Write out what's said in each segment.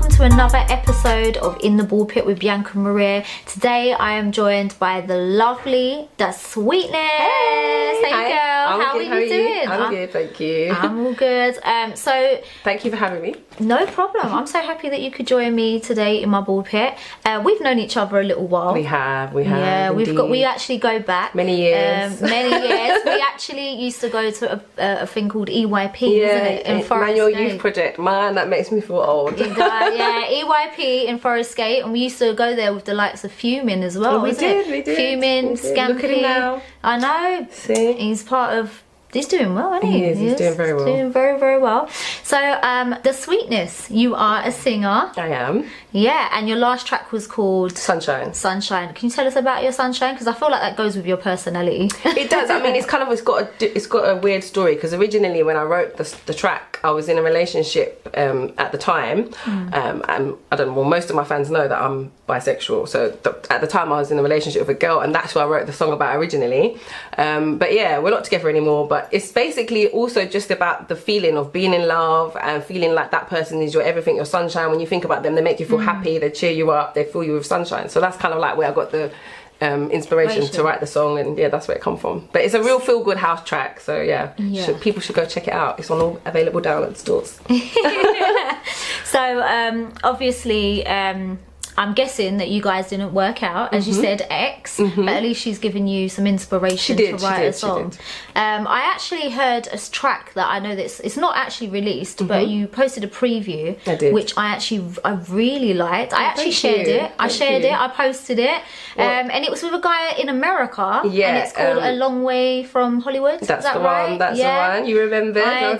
welcome to another episode of In the Pulpit with Bianca Maria. Today I am joined by the lovely DaSweetnezz. Hey girl, how are you doing? I'm good, thank you. I'm all good. So thank you for having me. No problem. I'm so happy that you could join me today in my pulpit. We've known each other a little while. We have. Yeah, indeed. we actually go back many years. We actually used to go to a thing called EYP, isn't it? In Forest Manual Gate. Youth Project. Man, that makes me feel old. Yeah, EYP in Forest Gate, and we used to go there with the likes of Fuming as well. We did. Fuming, Scampy. Look at him now. I know. See, he's part of. He's doing well, isn't he? He's doing very well. Doing very, very well. So, DaSweetnezz, you are a singer. I am. Yeah, and your last track was called Sunshine. Sunshine. Can you tell us about your Sunshine? Because I feel like that goes with your personality. It does. I mean, it's got a weird story, because originally when I wrote the track, I was in a relationship at the time, and I don't know. Well, most of my fans know that I'm bisexual. So at the time, I was in a relationship with a girl, and that's who I wrote the song about originally. But yeah, we're not together anymore. But it's basically also just about the feeling of being in love and feeling like that person is your everything, your sunshine. When you think about them, they make you feel happy, they cheer you up, they fill you with sunshine. So that's kind of like where I got the inspiration to write the song, and yeah, that's where it come from. But it's a real feel-good house track, so yeah. People should go check it out. It's on all available download stores. So obviously I'm guessing that you guys didn't work out, as you said, X, but at least she's given you some inspiration to write a song. I actually heard a track that I know that it's not actually released, but you posted a preview, which I really liked. I actually shared it. I posted it, and it was with a guy in America, and it's called A Long Way from Hollywood. That's the one. That's the one. You remember? I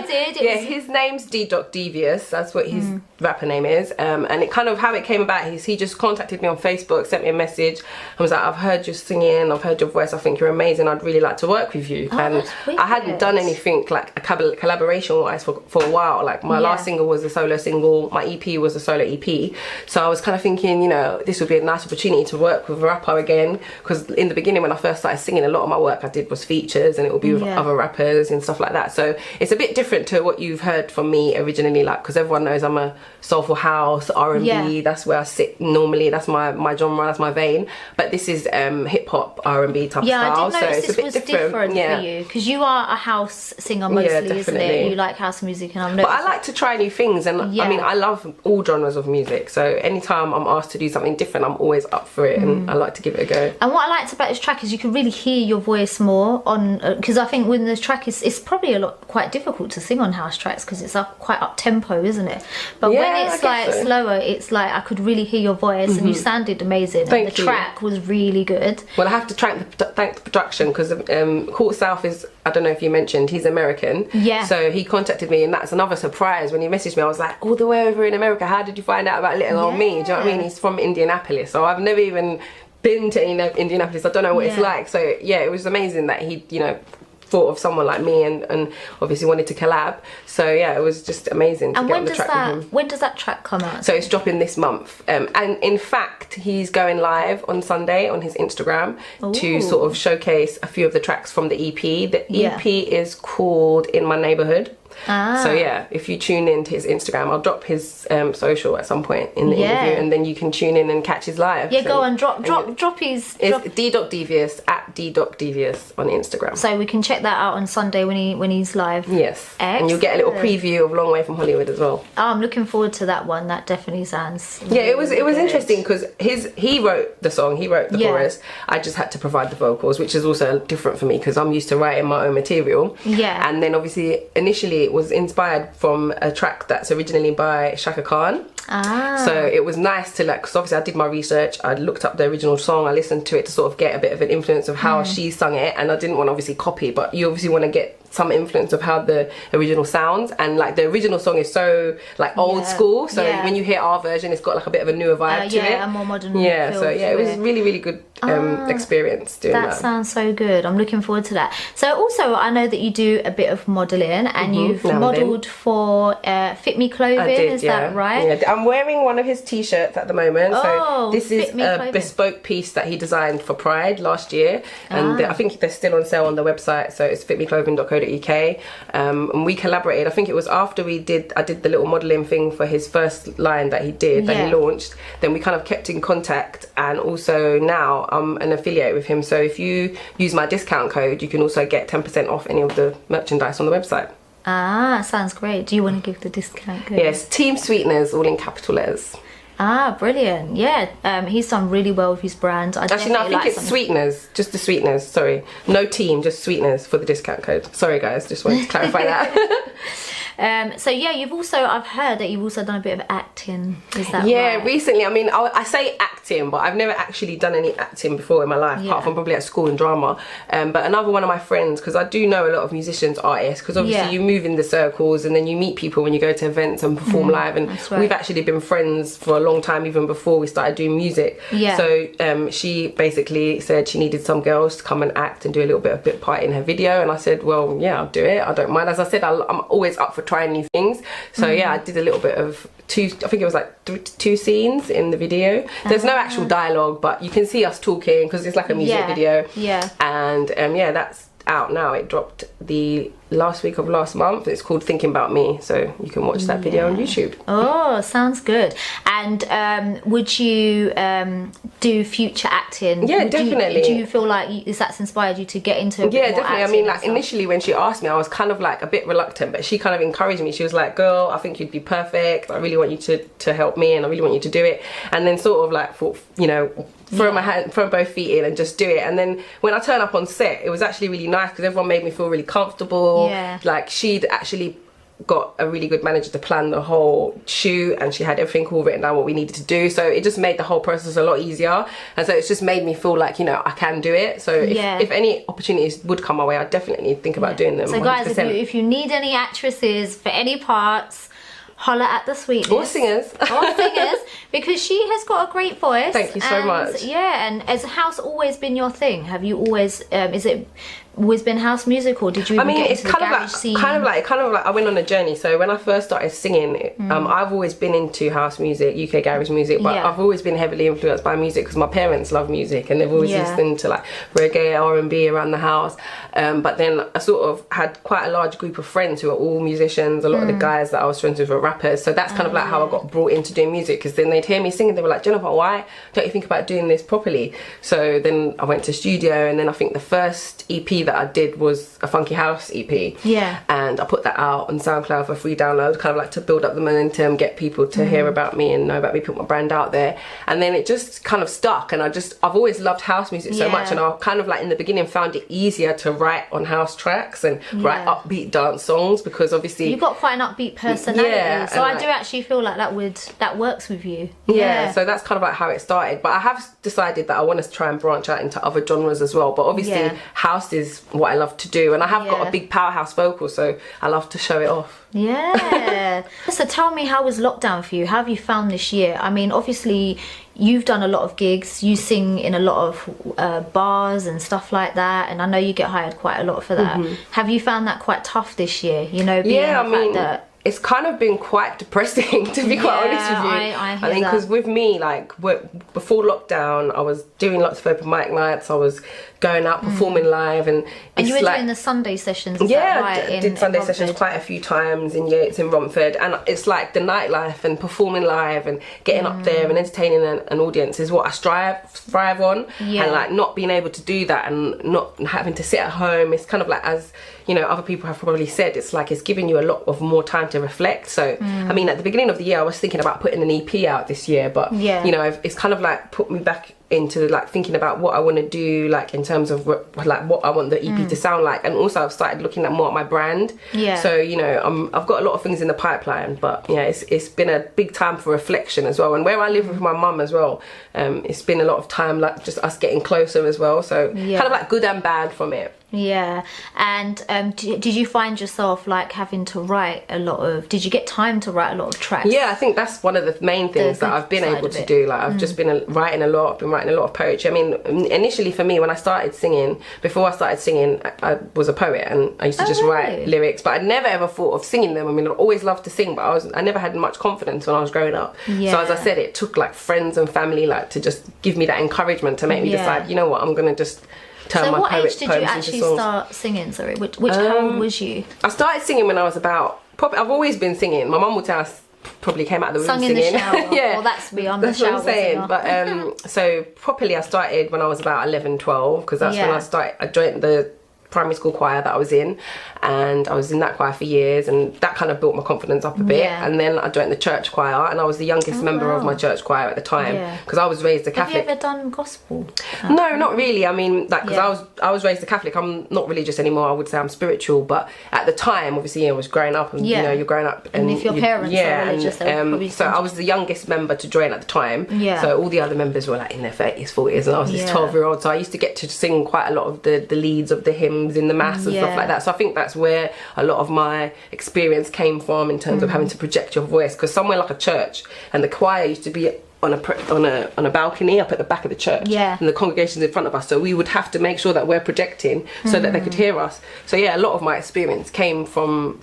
did. Yeah, his name's D.Devious. That's what his rapper name is, and it kind of how it came about is he just contacted me on Facebook, sent me a message, and was like, I've heard you singing, I've heard your voice, I think you're amazing, I'd really like to work with you. And I hadn't done anything like a collaboration wise for a while. Like my last single was a solo single, my EP was a solo EP, so I was kind of thinking, you know, this would be a nice opportunity to work with a rapper again, because in the beginning when I first started singing, a lot of my work I did was features, and it would be with other rappers and stuff like that. So it's a bit different to what you've heard from me originally, like, because everyone knows I'm a soulful house, R&B, that's where I sit normally, that's my genre, that's my vein. But this is hip-hop, R&B type style, so it's a bit different for you, because you are a house singer mostly, isn't it? You like house music, and but I like to try new things, and I mean, I love all genres of music, so anytime I'm asked to do something different, I'm always up for it, and I like to give it a go. And what I liked about this track is you can really hear your voice more on, because I think when the track it's probably quite difficult to sing on house tracks, because it's quite up tempo, isn't it? But when it's like slower, it's like I could really hear your voice, and you sounded amazing. Thank you. The track was really good. Well, I have to thank the production, because Court South is, I don't know if you mentioned, he's American. Yeah. So he contacted me, and that's another surprise. When he messaged me, I was like, all the way over in America, how did you find out about little old me? Do you know what I mean? He's from Indianapolis, so I've never even been to Indianapolis. I don't know what it's like. So yeah, it was amazing that he, you know, thought of someone like me, and obviously wanted to collab. So yeah, it was just amazing to get on the track with him. When does that track come out? So it's dropping this month, and in fact he's going live on Sunday on his Instagram to sort of showcase a few of the tracks from the EP. The EP is called In My Neighborhood. So yeah, if you tune in to his Instagram, I'll drop his social at some point in the interview, and then you can tune in and catch his live. Yeah, so, go on, drop his. It's D.Devious at D.Devious on Instagram. So we can check that out on Sunday when he's live. Yes, and you'll get a little preview of Long Way from Hollywood as well. Oh, I'm looking forward to that one. That definitely sounds. Yeah, it was interesting, because he wrote the song, he wrote the chorus. I just had to provide the vocals, which is also different for me, because I'm used to writing my own material. Yeah, and then obviously initially it was inspired from a track that's originally by Shaka Khan. So it was nice to, like, because obviously I did my research, I looked up the original song, I listened to it to sort of get a bit of an influence of how she sung it, and I didn't want to obviously copy, but you obviously want to get some influence of how the original sounds, and like the original song is so like old school, so when you hear our version, it's got like a bit of a newer vibe to it. A more modern feel. So yeah, it was really good experience doing that. That sounds so good. I'm looking forward to that. So also, I know that you do a bit of modelling, and you've modelled for Fit Me Clothing. Is that right? Yeah, I'm wearing one of his t-shirts at the moment. So this is a bespoke piece that he designed for Pride last year, and I think they're still on sale on the website. So it's fitmeclothing.co.uk. sweetnezz.co.uk, and we collaborated. I think it was after I did the little modelling thing for his first line that he launched. Then we kind of kept in contact, and also now I'm an affiliate with him. So if you use my discount code, you can also get 10% off any of the merchandise on the website. Ah, sounds great. Do you want to give the discount code? Yes, Team Sweetnezz, all in capital letters. Ah, brilliant. Yeah, he's done really well with his brand. Actually, no, I think it's Sweetnezz, just the Sweetnezz, sorry. No team, just Sweetnezz for the discount code. Sorry guys, just wanted to clarify that. So yeah, I've heard that you've also done a bit of acting, is that yeah, right? recently. I mean, I say acting, but I've never actually done any acting before in my life, apart from probably at school and drama. But another one of my friends, because I do know a lot of musicians, artists, because obviously you move in the circles and then you meet people when you go to events and perform live, and we've actually been friends for a long time, even before we started doing music. So she basically said she needed some girls to come and act and do a little bit of bit part in her video, and I said, well, yeah, I'll do it, I don't mind. As I said, I'm always up for trying new things. So yeah, I did a little bit of I think it was like two scenes in the video. There's no actual dialogue, but you can see us talking because it's like a music video. And yeah, that's out now. It dropped the last week of last month. It's called Thinking About Me, so you can watch that video on YouTube. Oh, sounds good. And would you do future acting? Yeah, definitely. Do you feel like that's inspired you to get into a bit more definitely. I mean, like initially when she asked me, I was kind of like a bit reluctant, but she kind of encouraged me. She was like, girl, I think you'd be perfect, I really want you to help me, and I really want you to do it. And then sort of like thought, you know, throw both feet in and just do it. And then when I turned up on set, it was actually really nice because everyone made me feel really comfortable. Like she'd actually got a really good manager to plan the whole shoot, and she had everything all written down what we needed to do, so it just made the whole process a lot easier. And so it's just made me feel like, you know, I can do it. So if any opportunities would come my way, I'd definitely think about doing them. So 100%. Guys, if you need any actresses for any parts, holler at DaSweetnezz. Or singers. Because she has got a great voice. Thank you so much. Yeah, and has house always been your thing? Have you always, is it always been house music, or did you even get into the garage scene? Kind of like I went on a journey. So when I first started singing, I've always been into house music, UK garage music, but I've always been heavily influenced by music because my parents love music and they've always listened to like reggae, R&B around the house. But then I sort of had quite a large group of friends who are all musicians. A lot of the guys that I was friends with were rappers, so that's kind of like how I got brought into doing music, because then they'd hear me singing, they were like, Jennifer, why don't you think about doing this properly? So then I went to studio, and then I think the first EP that I did was a funky house EP, and I put that out on SoundCloud for free download, kind of like to build up the momentum, get people to hear about me and know about me, put my brand out there. And then it just kind of stuck, and I've always loved house music so much, and I kind of like in the beginning found it easier to write on house tracks and write upbeat dance songs, because obviously you've got quite an upbeat personality, so I do actually feel like that works with you. So that's kind of like how it started. But I have decided that I want to try and branch out into other genres as well, but obviously house is what I love to do, and I have got a big powerhouse vocal, so I love to show it off. So tell me, how was lockdown for you? How have you found this year? I mean, obviously you've done a lot of gigs, you sing in a lot of bars and stuff like that, and I know you get hired quite a lot for that. Have you found that quite tough this year, you know, being the fact that it's kind of been quite depressing, to be quite honest with you. I think because with me, like before lockdown, I was doing lots of open mic nights, I was going out performing live, and you were doing the Sunday sessions. I did Sunday sessions quite a few times in Yates in Romford, and it's like the nightlife and performing live and getting up there and entertaining an audience is what I thrive on. And like not being able to do that and not having to sit at home, it's kind of like, as you know, other people have probably said, it's like it's giving you a lot of more time to reflect. So I mean, at the beginning of the year I was thinking about putting an EP out this year, but you know, it's kind of like put me back into like thinking about what I want to do, like in terms of like what I want the EP to sound like. And also I've started looking at more at my brand, so you know, I've got a lot of things in the pipeline, but yeah, it's been a big time for reflection as well. And where I live with my mum as well, it's been a lot of time like just us getting closer as well, so kind of like good and bad from it. And did you find yourself like having to write a lot of, did you get time to write a lot of tracks? I think that's one of the main things that I've been able to do. Like I've just been writing a lot, been writing a lot of poetry. I mean, initially for me, when I started singing, before I started singing, I was a poet and I used to just write lyrics, but I'd never ever thought of singing them. I mean, I always loved to sing, but I never had much confidence when I was growing up. So as I said, it took like friends and family like to just give me that encouragement to make me decide, you know what, I'm turn my what poems age did you actually start singing? Sorry, how old was you? I started singing when I was about, probably, I've always been singing. My mum would tell us, probably came out of the room singing. In the shower. Yeah, well, that's me. I'm that's the shower what I'm saying. singer. But so properly, I started when I was about 11, 12, because that's when I joined the primary school choir that I was in, and I was in that choir for years, and that kind of built my confidence up a bit. And then I joined the church choir, and I was the youngest member of my church choir at the time, because I was raised a Catholic. Have you ever done gospel? No, not really. I mean, like, because I was raised a Catholic. I'm not religious anymore. I would say I'm spiritual, but at the time, obviously, I was growing up, and you know, you're growing up, and if your parents are religious, so I was the youngest member to join at the time. So all the other members were like in their 30s, 40s, and I was this 12-year-old. So I used to get to sing quite a lot of the leads of the hymns in the mass and stuff like that. So I think that's where a lot of my experience came from in terms of having to project your voice, because somewhere like a church, and the choir used to be on a balcony up at the back of the church, and the congregation's in front of us, so we would have to make sure that we're projecting so that they could hear us. So yeah, a lot of my experience came from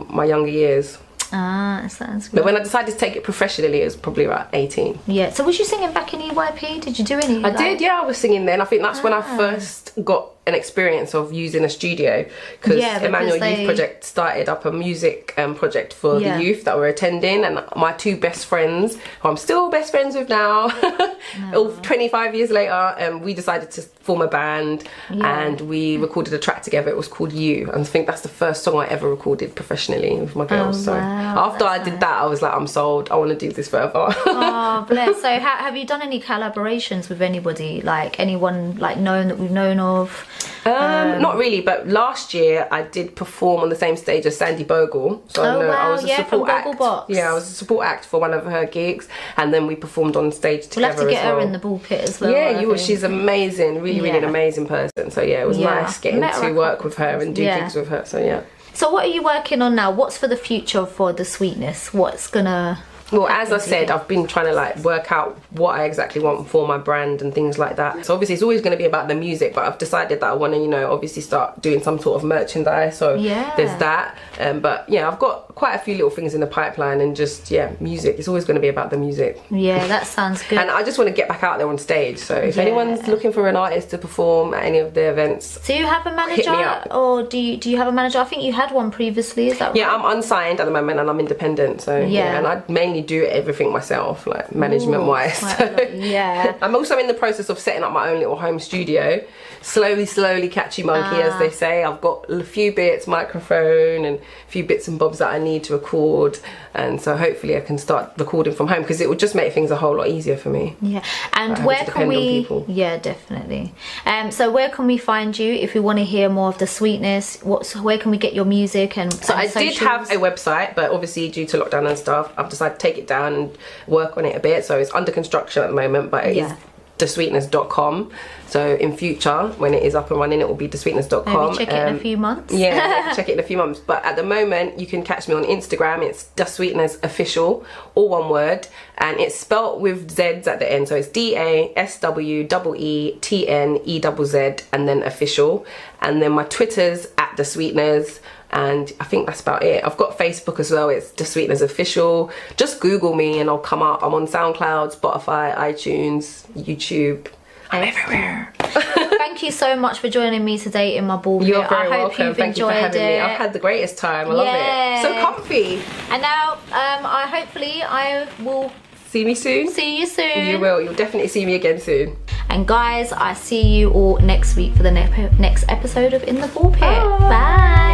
my younger years. Ah, sounds good. But when I decided to take it professionally, it was probably about 18. Yeah. So was you singing back in EYP? Did you do any? I did, yeah, I was singing then. I think that's when I first got an experience of using a studio, because Emmanuel Youth Project started up a music project for the youth that were attending, and my two best friends, who I'm still best friends with now, 25 years later, we decided to form a band, and we recorded a track together. It was called You, and I think that's the first song I ever recorded professionally with my girls. So after I did that, I was like, I'm sold, I want to do this forever. Oh, bless. So have you done any collaborations with anybody, like anyone like known that we've known of? Not really, but last year I did perform on the same stage as Sandy Bogle. So I was a support act. Yeah, I was a support act for one of her gigs, and then we performed on stage together. We'll have to get her in the pulpit as well. Yeah, she's amazing, really an amazing person. So yeah, it was nice getting to work with her and do gigs with her. So yeah. So what are you working on now? What's for the future for DaSweetnezz? What's gonna... Well, as I said, I've been trying to like work out what I exactly want for my brand and things like that. So obviously it's always going to be about the music, but I've decided that I want to, you know, obviously start doing some sort of merchandise. So there's that. But yeah, I've got quite a few little things in the pipeline, and just, music. It's always going to be about the music. Yeah, that sounds good. And I just want to get back out there on stage. So if anyone's looking for an artist to perform at any of the events, do you have a manager? Hit me up. Or do you have a manager? I think you had one previously, is that right? Yeah, I'm unsigned at the moment, and I'm independent. So and I mainly do everything myself, like management wise. I'm also in the process of setting up my own little home studio. Slowly catchy monkey, as they say. I've got a few bits, microphone, and a few bits and bobs that I need to record, and so hopefully I can start recording from home, because it would just make things a whole lot easier for me. And where can we definitely. So where can we find you if we want to hear more of DaSweetnezz? Where can we get your music? And so I did have a website, but obviously due to lockdown and stuff, I've decided to take it down and work on it a bit. So it's under construction at the moment, but it is DaSweetnezz.com. So in future, when it is up and running, it will be DaSweetnezz.com. Maybe check it in a few months. Check it in a few months. But at the moment, you can catch me on Instagram. It's DaSweetnezz Official, all one word, and it's spelt with Z's at the end. So it's DaSweetnezz, and then official. And then my Twitter's at DaSweetnezz. And I think that's about it. I've got Facebook as well. It's DaSweetnezz Official. Just Google me and I'll come up. I'm on SoundCloud, Spotify, iTunes, YouTube. I'm everywhere. Thank you so much for joining me today in my ball pit. You're very welcome. You've Thank you for having me. I've had the greatest time. I love it. So comfy. And now, hopefully I will see me soon. See you soon. You will. You'll definitely see me again soon. And guys, I see you all next week for the next episode of In the Ball Pit. Bye.